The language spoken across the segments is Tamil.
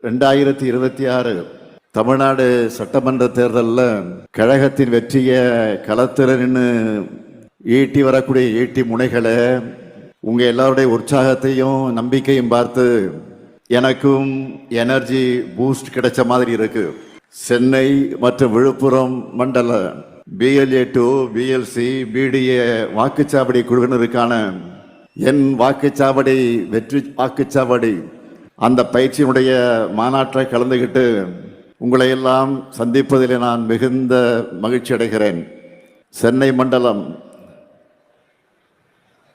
2026 தமிழ்நாடு சட்டமன்ற தேர்தலில் கழகத்தின் வெற்றியை களத்தில் நின்று ஈட்டி வரக்கூடிய ஈட்டி முனைகளை உங்க எல்லாருடைய உற்சாகத்தையும் நம்பிக்கையும் பார்த்து எனக்கும் எனர்ஜி பூஸ்ட் கிடைச்ச மாதிரி இருக்கு. சென்னை மற்றும் விழுப்புரம் மண்டல BLA 2 BLC BDA வாக்குச்சாவடி குழுவினருக்கான என் வாக்குச்சாவடி வெற்றி வாக்குச்சாவடி அந்த பயிற்சியினுடைய மாநாட்டை கலந்துகிட்டு உங்களை எல்லாம் சந்திப்பதில் நான் மிகுந்த மகிழ்ச்சி அடைகிறேன். சென்னை மண்டலம்,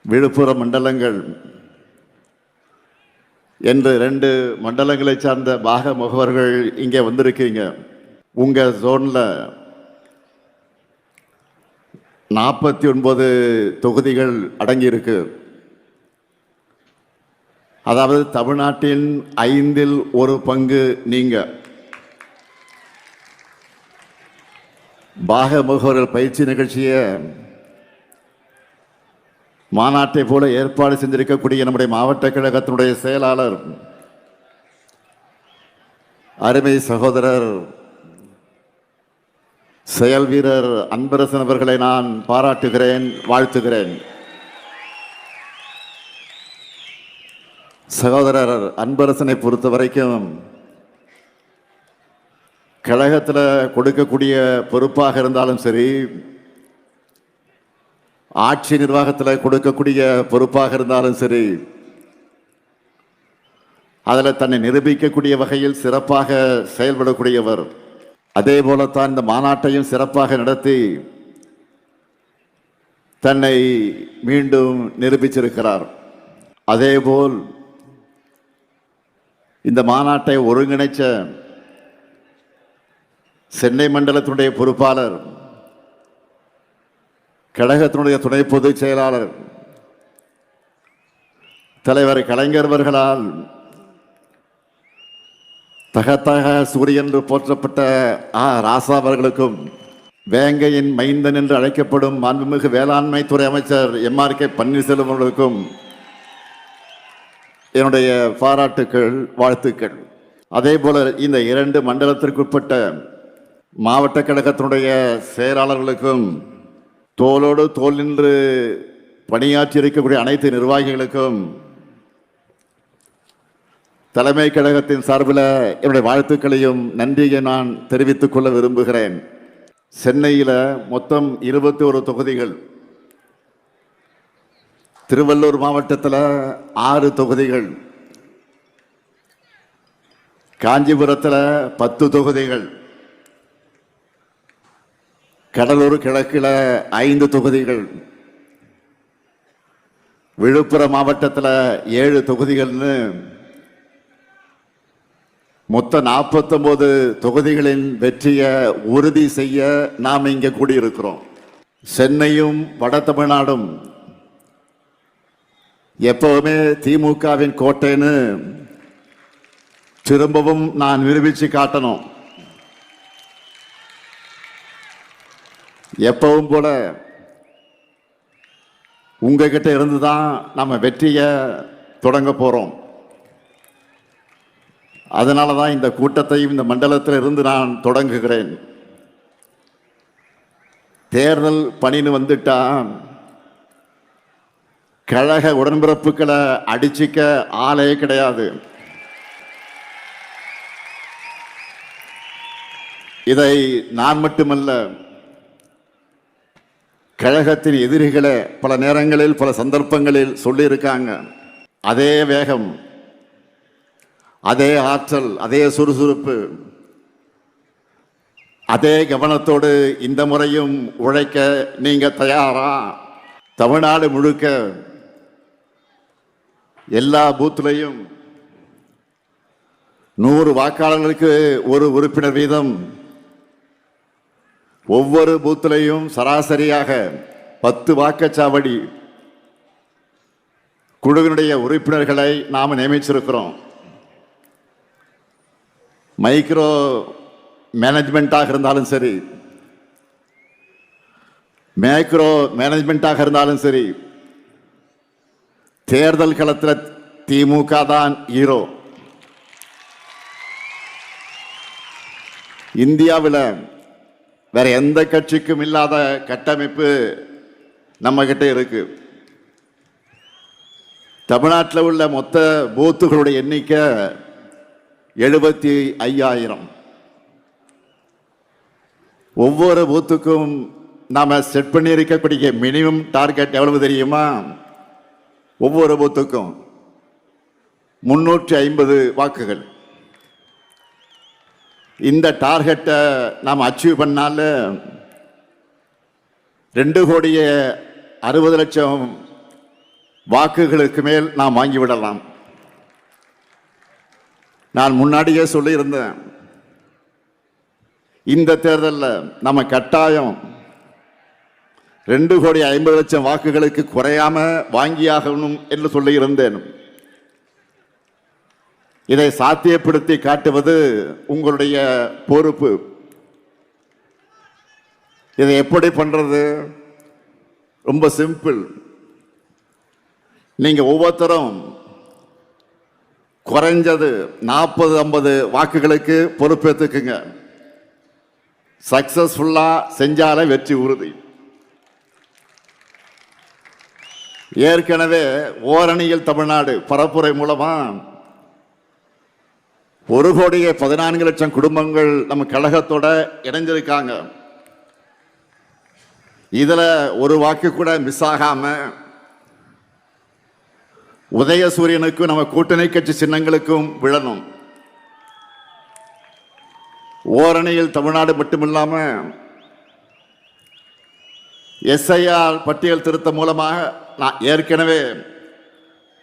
விழுப்புரம் மண்டலங்கள் என்று 2 மண்டலங்களை சார்ந்த பாக முகவர்கள் இங்கே வந்திருக்கீங்க. உங்க ஜோன்ல 49 தொகுதிகள் அடங்கியிருக்கு. அதாவது தமிழ்நாட்டின் 5இல் 1 பங்கு நீங்க. பாக முகவர்கள் பயிற்சி நிகழ்ச்சியை மாநாட்டை போல ஏற்பாடு செஞ்சிருக்கக்கூடிய நம்முடைய மாவட்ட கழகத்தினுடைய செயலாளர் அருமை சகோதரர் செயல் வீரர் அன்பரசன் அவர்களை நான் பாராட்டுகிறேன், வாழ்த்துகிறேன். சகோதரர் அன்பரசனை பொறுத்த வரைக்கும் கழகத்தில் கொடுக்கக்கூடிய பொறுப்பாக இருந்தாலும் சரி, ஆட்சி நிர்வாகத்தில் கொடுக்கக்கூடிய பொறுப்பாக இருந்தாலும் சரி, அதில் தன்னை நிரூபிக்கக்கூடிய வகையில் சிறப்பாக செயல்படக்கூடியவர். அதே போலத்தான் இந்த மாநாட்டையும் சிறப்பாக நடத்தி தன்னை மீண்டும் நிரூபிச்சிருக்கிறார். அதேபோல் இந்த மாநாட்டை ஒருங்கிணைச்ச சென்னை மண்டலத்தினுடைய பொறுப்பாளர், கழகத்தினுடைய துணை பொதுச் செயலாளர் தலைவர் கலைஞர் அவர்களால் தகத்தக சூரியன் என்று போற்றப்பட்ட ராசா அவர்களுக்கும், வேங்கையின் மைந்தன் என்று அழைக்கப்படும் மாண்புமிகு வேளாண்மை துறை அமைச்சர் MRK பன்னீர்செல்வம் அவர்களுக்கும் என்னுடைய பாராட்டுக்கள், வாழ்த்துக்கள். அதே போல இந்த 2 மண்டலத்திற்குட்பட்ட மாவட்ட கழகத்தினுடைய செயலாளர்களுக்கும், தோளோடு தோல் நின்று பணியாற்றி இருக்கக்கூடிய அனைத்து நிர்வாகிகளுக்கும் தலைமை கழகத்தின் சார்பில் என்னுடைய வாழ்த்துக்களையும் நன்றியை நான் தெரிவித்துக் கொள்ள விரும்புகிறேன். சென்னையில் மொத்தம் 21 தொகுதிகள், திருவள்ளூர் மாவட்டத்தில் 6 தொகுதிகள், காஞ்சிபுரத்தில் 10 தொகுதிகள், கடலூர் கிழக்கில் 5 தொகுதிகள், விழுப்புரம் மாவட்டத்தில் 7 தொகுதிகள்னு மொத்தம் 49 தொகுதிகளின் வெற்றியை உறுதி செய்ய நாம் இங்கே கூடியிருக்கிறோம். சென்னையும் வட தமிழ்நாடும் எப்பவுமே திமுகவின் கோட்டைன்னு திரும்பவும் நான் நிரூபிச்சு காட்டணும். எப்பவும் போல உங்ககிட்ட இருந்துதான் நம்ம வெற்றியை தொடங்க போறோம். அதனால தான் இந்த கூட்டத்தையும் இந்த மண்டலத்தில் இருந்து நான் தொடங்குகிறேன். தேர்தல் பணின்னு வந்துட்டா கழக உடன்பிறப்புகளை அடிச்சிக்க ஆளே கிடையாது. இதை நான் மட்டுமல்ல, கழகத்தின் எதிரிகளை பல நேரங்களில் பல சந்தர்ப்பங்களில் சொல்லியிருக்காங்க. அதே வேகம், அதே ஆற்றல், அதே சுறுசுறுப்பு, அதே கவனத்தோடு இந்த முறையும் உழைக்க நீங்க தயாரா? தமிழ்நாடு முழுக்க எல்லா பூத்துலையும் 100 வாக்காளர்களுக்கு 1 உறுப்பினர் வீதம், ஒவ்வொரு பூத்திலையும் சராசரியாக 10 வாக்குச்சாவடி குழுவினுடைய உறுப்பினர்களை நாம் நியமிச்சிருக்கிறோம். மைக்ரோ மேனேஜ்மெண்ட்டாக இருந்தாலும் சரி, மேக்ரோ மேனேஜ்மெண்ட்டாக இருந்தாலும் சரி, தேர்தல் களத்தில் திமுக தான் ஹீரோ. இந்தியாவில் வேற எந்த கட்சிக்கும் இல்லாத கட்டமைப்பு நம்ம கிட்ட இருக்கு. தமிழ்நாட்டில் உள்ள மொத்த பூத்துகளுடைய எண்ணிக்கை 75,000. ஒவ்வொரு பூத்துக்கும் நாம செட் பண்ணி இருக்கக்கூடிய மினிமம் டார்கெட் எவ்வளவு தெரியுமா? ஒவ்வொரு பூத்துக்கும் 350 வாக்குகள். இந்த டார்கெட்டை நாம் அச்சீவ் பண்ணால 2,60,00,000 வாக்குகளுக்கு மேல் நாம் வாங்கிவிடலாம். நான் முன்னாடியே சொல்லியிருந்தேன், இந்த தேர்தலில் நம்ம கட்டாயம் 2,50,00,000 வாக்குகளுக்கு குறையாம வாங்கியாகணும் என்று சொல்லியிருந்தேன். இதை சாத்தியப்படுத்தி காட்டுவது உங்களுடைய பொறுப்பு. இதை எப்படி பண்றது? ரொம்ப சிம்பிள். நீங்க ஒவ்வொருத்தரும் குறைஞ்சது 40-50 வாக்குகளுக்கு பொறுப்பேற்றுக்குங்க. சக்சஸ்ஃபுல்லா செஞ்சாலே வெற்றி உறுதி. ஏற்கனவே ஓரணியில் தமிழ்நாடு பரப்புரை மூலமா 1,14,00,000 குடும்பங்கள் நம்ம கழகத்தோட இணைஞ்சிருக்காங்க. இதுல ஒரு வாக்கு கூட மிஸ் ஆகாம உதயசூரியனுக்கும் நம்ம கூட்டணி கட்சி சின்னங்களுக்கும் விழணும். ஓரணியில் தமிழ்நாடு மட்டுமில்லாம SIR பட்டியல் திருத்தம் மூலமாக நான் ஏற்கனவே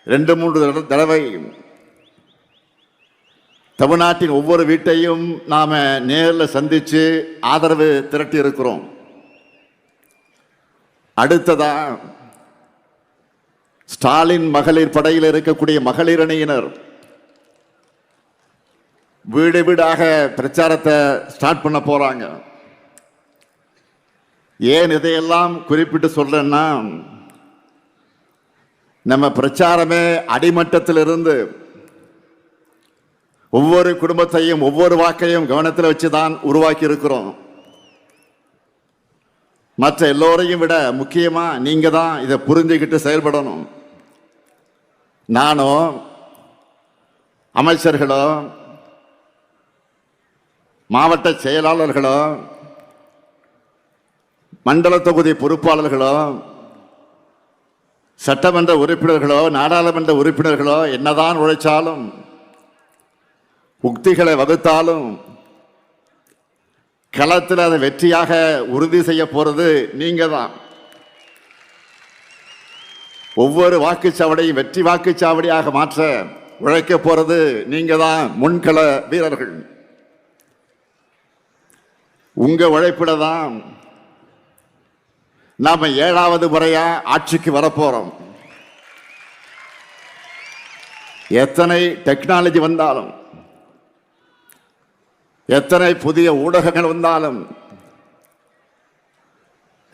2-3 தடவை தமிழ்நாட்டின் ஒவ்வொரு வீட்டையும் நாம நேரில் சந்திச்சு ஆதரவு திரட்டி இருக்கிறோம். அடுத்ததா ஸ்டாலின் மகளிர் படையில் இருக்கக்கூடிய மகளிர் அணியினர் வீடு வீடாக பிரச்சாரத்தை ஸ்டார்ட் பண்ண போறாங்க. ஏன் இதையெல்லாம் குறிப்பிட்டு சொல்றேன்னா, நம்ம பிரச்சாரமே அடிமட்டத்திலிருந்து ஒவ்வொரு குடும்பத்தையும் ஒவ்வொரு வாக்கையும் கவனத்தில் வச்சுதான் உருவாக்கி இருக்கிறோம். மற்ற எல்லோரையும் விட முக்கியமா நீங்க தான் இதை புரிஞ்சுக்கிட்டு செயல்படணும். நானோ அமைச்சர்களோ மாவட்ட செயலாளர்களோ மண்டல தொகுதி பொறுப்பாளர்களோ சட்டமன்ற உறுப்பினர்களோ நாடாளுமன்ற உறுப்பினர்களோ என்னதான் உழைச்சாலும் உக்திகளை வகுத்தாலும் களத்தில் அதை வெற்றியாக உறுதி செய்ய போறது நீங்க தான். ஒவ்வொரு வாக்குச்சாவடியும் வெற்றி வாக்குச்சாவடியாக மாற்ற உழைக்க போறது நீங்க தான், முன்கள வீரர்கள். உங்க உழைப்பிட தான் நாம 7வது முறையா ஆட்சிக்கு வரப்போறோம். எத்தனை டெக்னாலஜி வந்தாலும், எத்தனை புதிய ஊடகங்கள் வந்தாலும்,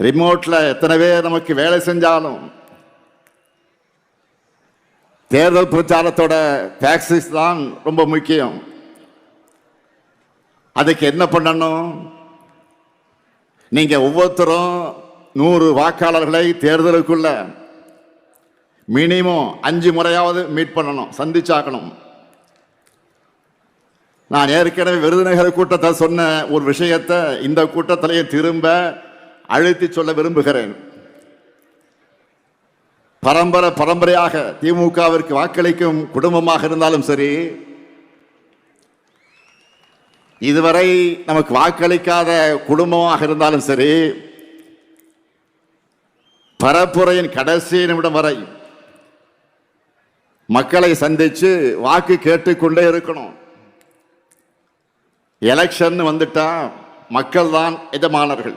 ரிமோட்ல எத்தனை பேர் நமக்கு வேலை செஞ்சாலும், தேர்தல் பிரச்சாரத்தோட டாக்ஸிஸ் தான் ரொம்ப முக்கியம். அதுக்கு என்ன பண்ணணும்? நீங்க ஒவ்வொருத்தரும் 100 வாக்காளர்களை தேர்தலுக்குள்ள மினிமம் 5 முறையாவது மீட் பண்ணணும், சந்திச்சாக்கணும். நான் ஏற்கனவே விருதுநகர் கூட்டத்தை சொன்ன ஒரு விஷயத்தை இந்த கூட்டத்திலேயே திரும்ப அழுத்தி சொல்ல விரும்புகிறேன். பரம்பரையாக திமுகவிற்கு வாக்களிக்கும் குடும்பமாக இருந்தாலும் சரி, இதுவரை நமக்கு வாக்களிக்காத குடும்பமாக இருந்தாலும் சரி, பரப்புரையின் கடைசி நிமிடம் வரை மக்களை சந்திச்சு வாக்கு கேட்டுக்கொண்டே இருக்கணும். எலெக்ஷன் வந்துட்டா மக்கள் தான் எஜமானர்கள்.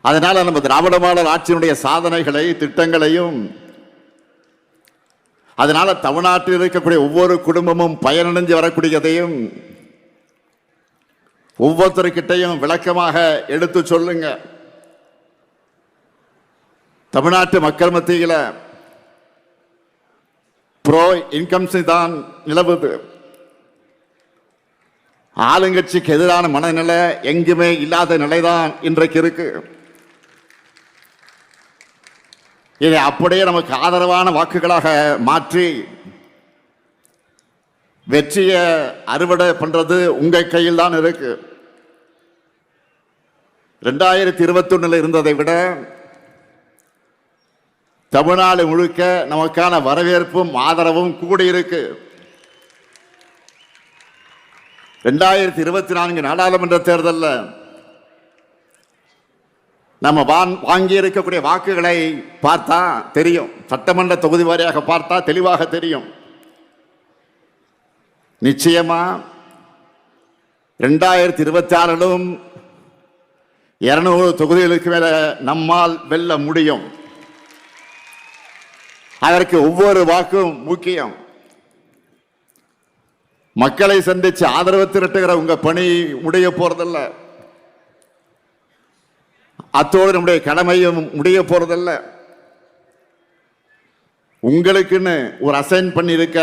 அதனால நம்ம திராவிட மாடல் ஆட்சியினுடைய சாதனைகளை திட்டங்களையும், அதனால தமிழ்நாட்டில் இருக்கக்கூடிய ஒவ்வொரு குடும்பமும் பயனடைஞ்சு வரக்கூடியதையும் ஒவ்வொருத்தருக்கிட்டையும் விளக்கமாக எடுத்து சொல்லுங்க. தமிழ்நாட்டு மக்கள் மத்தியில் ப்ரோ இன்கம் தான் நிலவுது. ஆளுங்கட்சிக்கு எதிரான மனநிலை எங்குமே இல்லாத நிலைதான் இன்றைக்கு இருக்கு. இதை அப்படியே நமக்கு ஆதரவான வாக்குகளாக மாற்றி வெற்றியை அறுவடை பண்றது உங்க கையில் தான் இருக்கு. 2021 இருந்ததை விட தமிழ்நாடு முழுக்க நமக்கான வரவேற்பும் ஆதரவும் கூடியிருக்கு. 2024 நாடாளுமன்ற தேர்தலில் நம்ம வாங்கி இருக்கக்கூடிய வாக்குகளை பார்த்தா தெரியும். சட்டமன்ற தொகுதி வாரியாக பார்த்தா தெளிவாக தெரியும். நிச்சயமா 2026 200 தொகுதிகளுக்கு மேல நம்மால் வெல்ல முடியும். அதற்கு ஒவ்வொரு வாக்கும் முக்கியம். மக்களை சந்திச்சு ஆதரவு திரட்டுகிற உங்க பணி முடிய போறதில்ல. அத்தோடு நம்முடைய கடமையும் முடிய போறதில்ல. உங்களுக்குன்னு ஒரு அசைன் பண்ணியிருக்க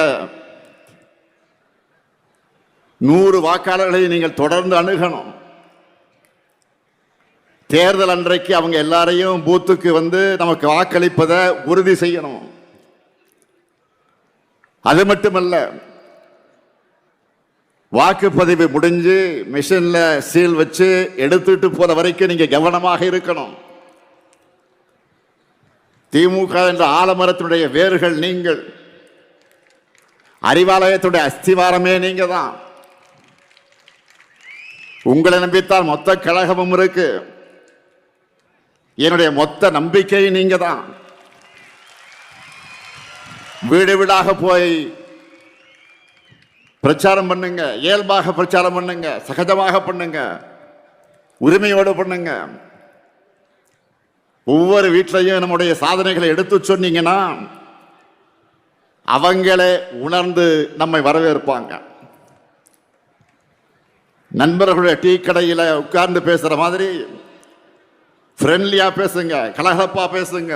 100 வாக்காளர்களை நீங்கள் தொடர்ந்து அணுகணும். தேர்தல் அன்றைக்கு அவங்க எல்லாரையும் பூத்துக்கு வந்து நமக்கு வாக்களிப்பதை உறுதி செய்யணும். அது மட்டுமல்ல, வாக்குப்பதிவு முடிஞ்சு மிஷின்ல சீல் வச்சு எடுத்துட்டு போற வரைக்கும் நீங்க கவனமாக இருக்கணும். திமுக என்ற ஆலமரத்தினுடைய வேர்கள் நீங்கள், அறிவாலயத்துடைய அஸ்திவாரமே நீங்க தான். உங்களை நம்பித்தான் மொத்த கழகமும் இருக்கு. என்னுடைய மொத்த நம்பிக்கை நீங்க தான். வீடு வீடாக போய் பிரச்சாரம் பண்ணுங்க, இயல்பாக பிரச்சாரம் பண்ணுங்க, சகஜமாக பண்ணுங்க, உரிமையோடு பண்ணுங்க. ஒவ்வொரு வீட்டிலையும் நம்முடைய சாதனைகளை எடுத்து சொன்னீங்கன்னா அவங்களே உணர்ந்து நம்மை வரவேற்பாங்க. நண்பர்களுடைய டீ கடையில் உட்கார்ந்து பேசுற மாதிரி ஃப்ரெண்ட்லியா பேசுங்க, கலகலப்பா பேசுங்க.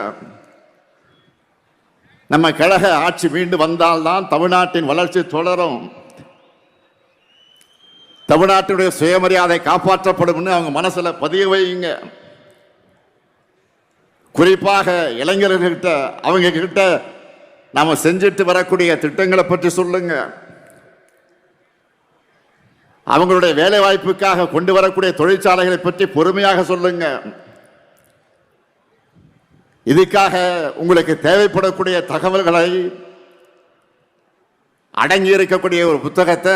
நம்ம கழக ஆட்சி மீண்டு வந்தால்தான் தமிழ்நாட்டின் வளர்ச்சி தொடரும். தமிழ்நாட்டுடைய சுயமரியாதை காப்பாற்றப்படும் அவங்க மனசுல பதிய வைங்க. குறிப்பாக இளைஞர்கள்கிட்ட, அவங்க கிட்ட நாம செஞ்சுட்டு வரக்கூடிய திட்டங்களை பற்றி சொல்லுங்க. அவங்களுடைய வேலை வாய்ப்புக்காக கொண்டு வரக்கூடிய தொழிற்சாலைகளை பற்றி பொறுமையாக சொல்லுங்க. இதுக்காக உங்களுக்கு தேவைப்படக்கூடிய தகவல்களை அடங்கி இருக்கக்கூடிய ஒரு புத்தகத்தை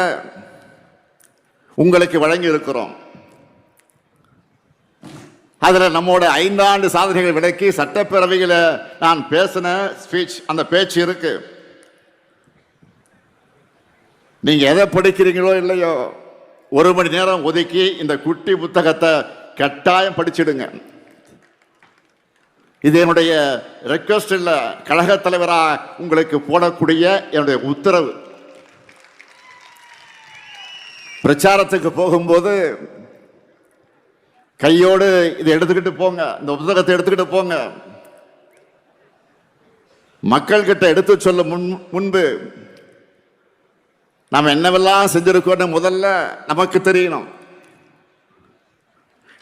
உங்களுக்கு வழங்கி இருக்கிறோம். அதில் நம்மோட 5 ஆண்டு சாதனைகளை விளக்கி சட்டப்பேரவையில் நான் பேசின ஸ்பீச், அந்த பேச்சு இருக்கு. நீங்க எதை படிக்கிறீங்களோ இல்லையோ 1 மணி நேரம் ஒதுக்கி இந்த குட்டி புத்தகத்தை கட்டாயம் படிச்சிடுங்க. இது என்னுடைய ரெக்வெஸ்ட் இல்ல, கழக தலைவரா உங்களுக்கு போடக்கூடிய என்னுடைய உத்தரவு. பிரச்சாரத்துக்கு போகும்போது கையோடு இதை எடுத்துக்கிட்டு போங்க, இந்த புத்தகத்தை எடுத்துக்கிட்டு போங்க. மக்கள் கிட்ட எடுத்து சொல்ல முன்பு நாம் என்னவெல்லாம் செஞ்சிருக்கோம் முதல்ல நமக்கு தெரியணும்.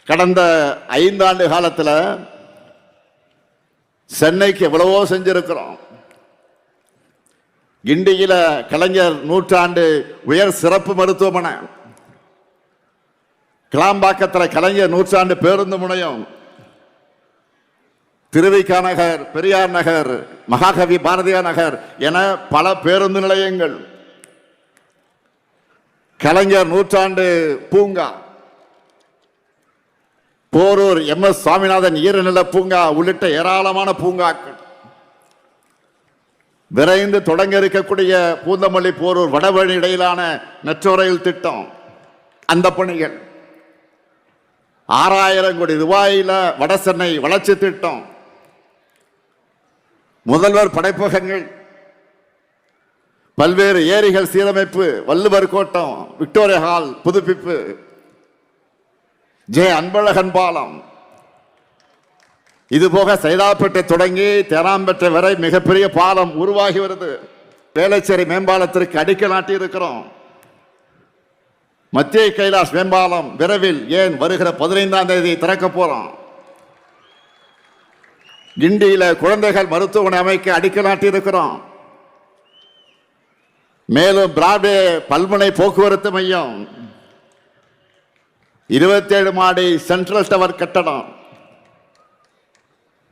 கடந்த 5 ஆண்டு காலத்தில் சென்னைக்கு எவ்வளவோ செஞ்சிருக்கிறோம். கிண்டியில கலைஞர் 100ஆண்டு உயர் சிறப்பு மருத்துவமனை, கிளாம்பாக்கத்தில் கலைஞர் 100ஆண்டு பேருந்து முனையம், திருவிக நகர், பெரியார் நகர், மகாகவி பாரதியார் நகர் என பல பேருந்து நிலையங்கள், கலைஞர் 100ஆண்டு பூங்கா, போரூர் MS சுவாமிநாதன் ஈரநில பூங்கா உள்ளிட்ட ஏராளமான பூங்காக்கள், விரைந்து தொடங்க இருக்கக்கூடிய பூந்தமல்லி போரூர் வடவழி இடையிலான மெட்ரோ ரயில் திட்டம், அந்த பணிகள், 6000 கோடி ரூபாயில வட சென்னை வளர்ச்சி திட்டம், முதல்வர் படைப்பகங்கள், பல்வேறு ஏரிகள் சீரமைப்பு, வள்ளுவர் கோட்டம், விக்டோரியா ஹால் புதுப்பிப்பு, அன்பழகன் பாலம், இது போக சைதாப்பேட்டை தொடங்கி தேனாம்பேட்டை வரை மிகப்பெரிய பாலம் உருவாகி வருது. வேளச்சேரி மேம்பாலத்திற்கு அடிக்கல் நாட்டி இருக்கிறோம். மத்திய கைலாஷ் மேம்பாலம் விரைவில் ஏன் வருகிற 15ஆம் தேதி திறக்க போறோம். கிண்டியில குழந்தைகள் மருத்துவமனை அமைக்க அடிக்கல் நாட்டி இருக்கிறோம். மேலும் பிராட்வே பல்முனை போக்குவரத்து மையம், 27 மாடி சென்ட்ரல் டவர் கட்டடம்,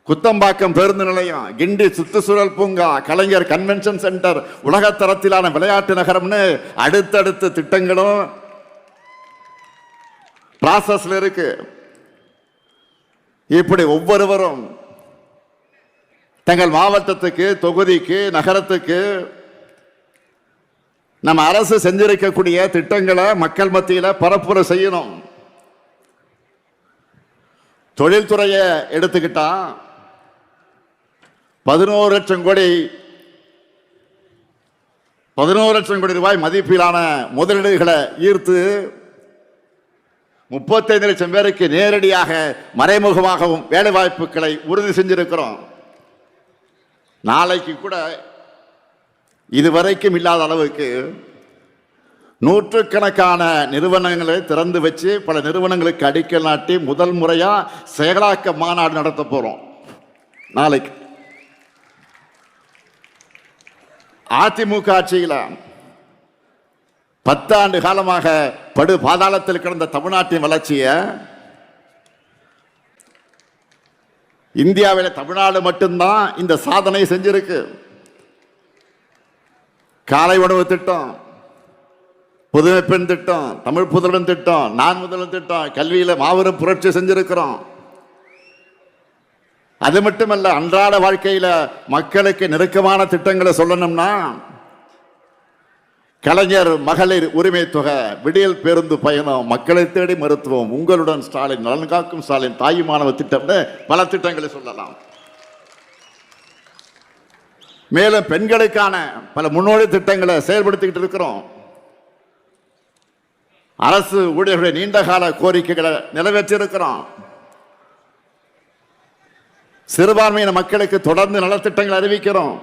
குத்தம்பாக்கம் பேருந்து நிலையம், கிண்டி சுற்றுச்சூழல் பூங்கா, கலைஞர் கன்வென்ஷன் சென்டர், உலகத்தரத்திலான விளையாட்டு நகரம்னு அடுத்தடுத்த திட்டங்களும் ப்ராசஸ்ல இருக்கு. இப்படி ஒவ்வொருவரும் தங்கள் மாவட்டத்துக்கு, தொகுதிக்கு, நகரத்துக்கு நம்ம அரசு செஞ்சிருக்கக்கூடிய திட்டங்களை மக்கள் மத்தியில் பரப்புரை செய்யணும். தொழில்துறையை எடுத்துக்கிட்டா 11 லட்சம் கோடி ரூபாய் மதிப்பிலான முதலீடுகளை ஈர்த்து 35 லட்சம் பேருக்கு நேரடியாக மறைமுகமாகவும் வேலை வாய்ப்புகளை உறுதி செஞ்சிருக்கிறோம். நாளைக்கு கூட இதுவரைக்கும் இல்லாத அளவுக்கு நூற்றுக்கணக்கான நிறுவனங்களை திறந்து வச்சு பல நிறுவனங்களுக்கு அடிக்கல் நாட்டி முதல் முறையா செயலாக்க மாநாடு நடத்த போறோம். நாளைக்கு அதிமுக ஆட்சியில் 10 ஆண்டு காலமாக படு பாதாளத்தில் கிடந்த தமிழ்நாட்டின் வளர்ச்சியை இந்தியாவில் தமிழ்நாடு மட்டும்தான் இந்த சாதனை செஞ்சிருக்கு. காலை உணவு திட்டம், புதுமை பெண் திட்டம், தமிழ் புதல்வன் திட்டம், நான் முதல்வன் திட்டம், கல்வியில மாபெரும் புரட்சி செஞ்சிருக்கிறோம். அது மட்டுமல்ல, அன்றாட வாழ்க்கையில மக்களுக்கு நெருக்கமான திட்டங்களை சொல்லணும்னா கலைஞர் மகளிர் உரிமை தொகை, விடியல் பேருந்து பயணம், மக்களை தேடி மருத்துவம், உங்களுடன் ஸ்டாலின், நலன் காக்கும் ஸ்டாலின், தாய் மாணவ திட்டம்னு பல திட்டங்களை சொல்லலாம். மேலும் பெண்களுக்கான பல முன்னோடி திட்டங்களை செயல்படுத்திக்கிட்டு இருக்கிறோம். அரசு ஊழியர்களுடைய நீண்டகால கோரிக்கைகளை நிறைவேற்றியிருக்கிறோம். சிறுபான்மையின மக்களுக்கு தொடர்ந்து நலத்திட்டங்களை அறிவிக்கிறோம்.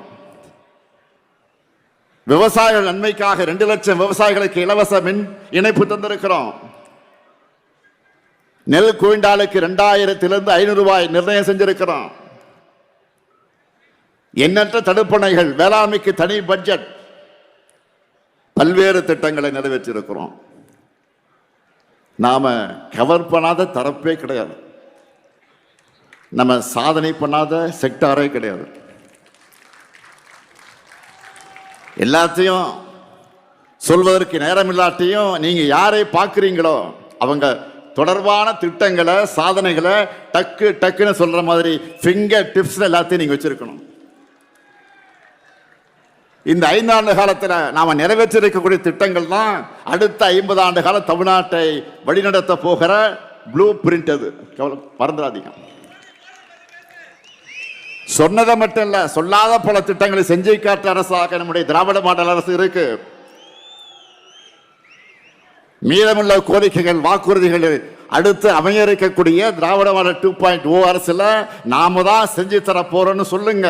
விவசாயிகள் நன்மைக்காக 2 லட்சம் விவசாயிகளுக்கு இலவச மின் இணைப்பு தந்திருக்கிறோம். நெல் குவிண்டாலுக்கு 2000 500 ரூபாய் நிர்ணயம் செஞ்சிருக்கிறோம். எண்ணற்ற தடுப்பணைகள், வேளாண்மைக்கு தனி பட்ஜெட், பல்வேறு திட்டங்களை நிறைவேற்றியிருக்கிறோம். நாம கவர் பண்ணாத தரப்பே கிடையாது, நம்ம சாதனை பண்ணாத செக்டாரே கிடையாது. எல்லாத்தையும் சொல்வதற்கு நேரம் இல்லாட்டியும் நீங்க யாரை பார்க்குறீங்களோ அவங்க தொடர்பான திட்டங்களை, சாதனைகளை டக்கு டக்குன்னு சொல்ற மாதிரி ஃபிங்கர் டிப்ஸ் எல்லாத்தையும் நீங்க வச்சிருக்கணும். இந்த 5 ஆண்டு காலத்தில் நாம நிறைவேற்றிருக்கக்கூடிய திட்டங்கள் தான் அடுத்த 50 ஆண்டு கால தமிழ்நாட்டை வழிநடத்த போகிற ப்ளூ பிரிண்ட். அது மறந்துடாதீங்க. சொன்னதை மட்டும் இல்ல, சொல்லாத பல திட்டங்களை செஞ்சு காட்ட அரசாக நம்முடைய திராவிட மாடல் அரசு இருக்கு. மீதமுள்ள கோரிக்கைகள், வாக்குறுதிகள் அடுத்து அமைய இருக்கக்கூடிய திராவிட மாடல் 2.0 அரசுல நாம தான் செஞ்சு தர போறோம்னு சொல்லுங்க.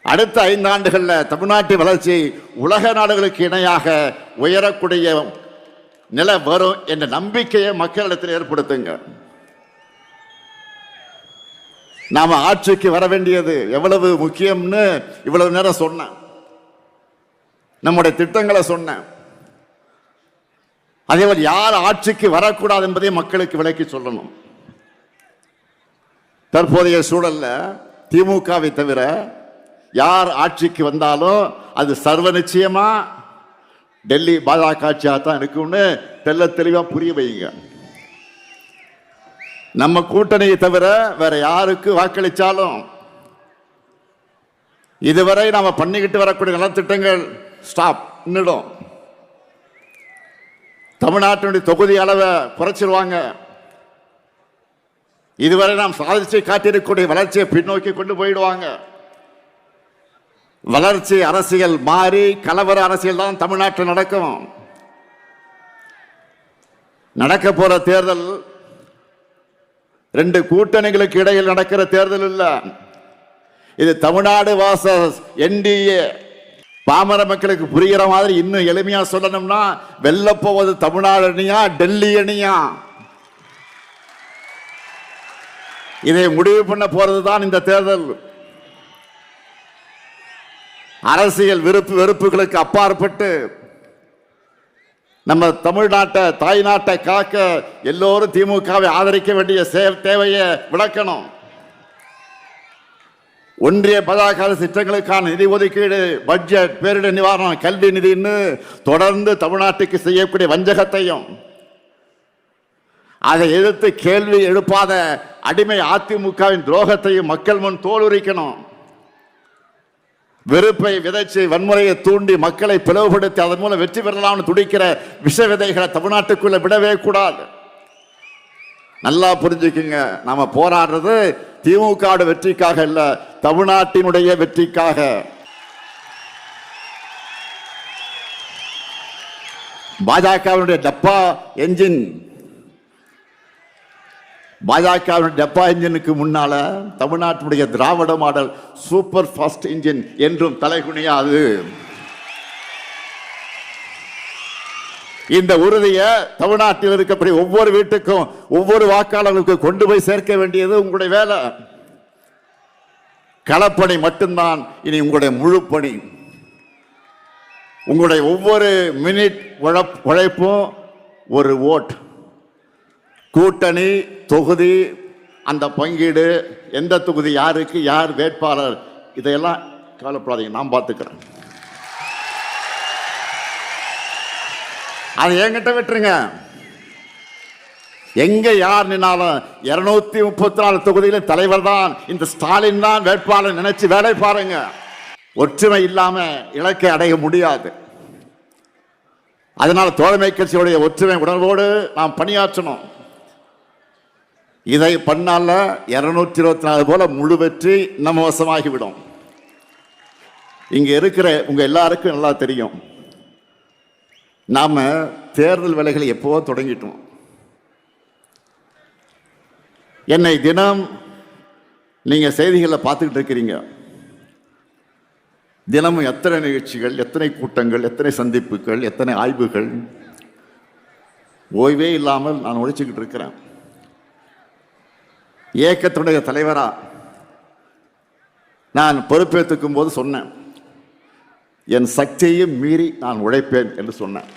அடுத்த 5 ஆண்டுகள்ல தமிழ்நாட்டின் வளர்ச்சி உலக நாடுகளுக்கு இணையாக உயரக்கூடிய நிலை வரும் என்ற நம்பிக்கையை மக்களிடத்தில் ஏற்படுத்துங்க. நாம ஆட்சிக்கு வர வேண்டியது எவ்வளவு முக்கியம்னு இவ்வளவு நேரம் சொன்னேன். நம்முடைய திட்டங்களை சொன்னேன். அதேபோல் யார் ஆட்சிக்கு வரக்கூடாது என்பதை மக்களுக்கு விளக்கி சொல்லணும். தற்போதைய சூழல்ல திமுகவை தவிர யார் ஆட்சிக்கு வந்தாலும் அது சர்வ நிச்சயமா டெல்லி பாஜக ஆட்சியாக தான் இருக்கும்னு தெல்ல தெளிவா புரிய வைங்க. நம்ம கூட்டணியை தவிர வேற யாருக்கு வாக்களிச்சாலும் இதுவரை நாம பண்ணிக்கிட்டு வரக்கூடிய நலத்திட்டங்கள் ஸ்டாப் நின்னுடும். தமிழ்நாட்டினுடைய தொகுதி அளவை குறைச்சிருவாங்க. இதுவரை நாம் சாதிச்சு காட்டியிருக்கக்கூடிய வளர்ச்சியை பின்னோக்கி கொண்டு போயிடுவாங்க. வளர்ச்சி அரசியல் மாறி கலவர அரசியல் தான் தமிழ்நாட்டில் நடக்கும். நடக்க போற தேர்தல் 2 கூட்டணிகளுக்கு இடையில் நடக்கிற தேர்தல் இல்ல. இது தமிழ்நாடு வாசஸ் என்டிஏ. பாமர மக்களுக்கு புரிகிற மாதிரி இன்னும் எளிமையா சொல்லணும்னா, வெல்ல போவது தமிழ்நாடு அணியா டெல்லி அணியா, இதை முடிவு பண்ண போறதுதான் இந்த தேர்தல். அரசியல் விருப்பு வெறுப்புகளுக்கு அப்பாற்பட்டு நம்ம தமிழ்நாட்டை, தாய் நாட்டை காக்க எல்லோரும் திமுகவை ஆதரிக்க வேண்டிய தேவையை விளக்கணும். ஒன்றிய பாஜக திட்டங்களுக்கான நிதி ஒதுக்கீடு, பட்ஜெட், பேரிடர் நிவாரணம், கல்வி நிதின்னு தொடர்ந்து தமிழ்நாட்டுக்கு செய்யக்கூடிய வஞ்சகத்தையும், அதை எதிர்த்து கேள்வி எழுப்பாத அடிமை அதிமுகவின் துரோகத்தையும் மக்கள் முன் தோலுரிக்கணும். வெறுப்பை விதைச்சு வன்முறையை தூண்டி மக்களை பிளவுபடுத்தி அதன் மூலம் வெற்றி பெறலாம்னு துடிக்கிற விஷ விதைகளை தமிழ்நாட்டுக்குள்ள விடவே கூடாது. நல்லா புரிஞ்சுக்குங்க, நாம போராடுறது திமுக வெற்றிக்காக இல்ல, தமிழ்நாட்டினுடைய வெற்றிக்காக. பாஜகவினுடைய டப்பா என்ஜின், பாஜகவின் டப்பா இன்ஜினுக்கு முன்னால தமிழ்நாட்டுடைய திராவிட மாடல் சூப்பர் ஃபாஸ்ட் இன்ஜின் என்றும் தலைகுனியாது. இந்த உறுதியை தமிழ்நாட்டில் இருக்கக்கூடிய ஒவ்வொரு வீட்டுக்கும், ஒவ்வொரு வாக்காளர்களுக்கும் கொண்டு போய் சேர்க்க வேண்டியது உங்களுடைய வேலை. களப்பணி மட்டும்தான் இனி உங்களுடைய முழு பணி. உங்களுடைய ஒவ்வொரு மினிட் உழைப்பும் ஒரு ஓட். கூட்டணி, தொகுதி, அந்த பங்கீடு, எந்த தொகுதி யாருக்கு, யார் வேட்பாளர், இதையெல்லாம் கவலைப்படாதீங்க, நான் பார்த்துக்கிறேன். அதை என்கிட்ட விட்டுருங்க. எங்க யார் நின்னாலும் 234 தொகுதியில தலைவர் தான் இந்த ஸ்டாலின் தான் வேட்பாளர் நினைச்சு வேலை பாருங்க. ஒற்றுமை இல்லாம இலக்கை அடைய முடியாது. அதனால தோழமை கட்சியுடைய ஒற்றுமை உணர்வோடு நாம் பணியாற்றணும். இதை பண்ணால 224 போல முழு வெற்றி நம்ம வசமாகிவிடும். இங்க இருக்கிற உங்க எல்லாருக்கும் நல்லா தெரியும், நாம தேர்தல் வேலைகளை எப்போ தொடங்கிட்டோம். என்னை தினம் நீங்க செய்திகளை பார்த்துக்கிட்டு இருக்கிறீங்க. தினமும் எத்தனை நிகழ்ச்சிகள், எத்தனை கூட்டங்கள், எத்தனை சந்திப்புகள், எத்தனை ஆய்வுகள், ஓய்வே இல்லாமல் நான் உழைச்சிக்கிட்டு இருக்கிறேன். இயக்கத்தினுடைய தலைவரா நான் பொறுப்பேற்றுக்கும் போது சொன்னேன், என் சக்தியையும் மீறி நான் உழைப்பேன் என்று சொன்னேன்.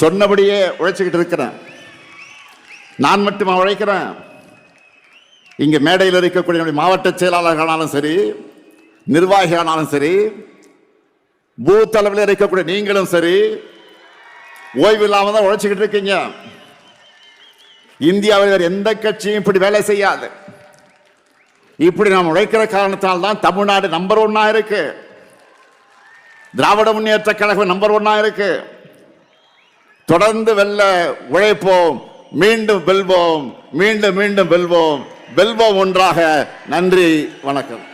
சொன்னபடியே உழைச்சிக்கிட்டு இருக்கிறேன். நான் மட்டும் உழைக்கிறேன். இங்க மேடையில் இருக்கக்கூடிய மாவட்ட செயலாளர்களானாலும் சரி, நிர்வாகிகளானாலும் சரி, பூத் அளவில் இருக்கக்கூடிய நீங்களும் சரி, ஓய்வு இல்லாமல் தான் உழைச்சிக்கிட்டு இருக்கீங்க. இந்தியாவில் வேறு எந்த கட்சியும் இப்படி வேலை செய்யாது. இப்படி நாம் உழைக்கிற காரணத்தால் தான் தமிழ்நாடு நம்பர் 1 இருக்கு. திராவிட முன்னேற்ற கழகம் நம்பர் 1 இருக்கு. தொடர்ந்து வெல்ல உழைப்போம், மீண்டும் வெல்வோம், மீண்டும் மீண்டும் வெல்வோம், வெல்வோம் ஒன்றாக. நன்றி, வணக்கம்.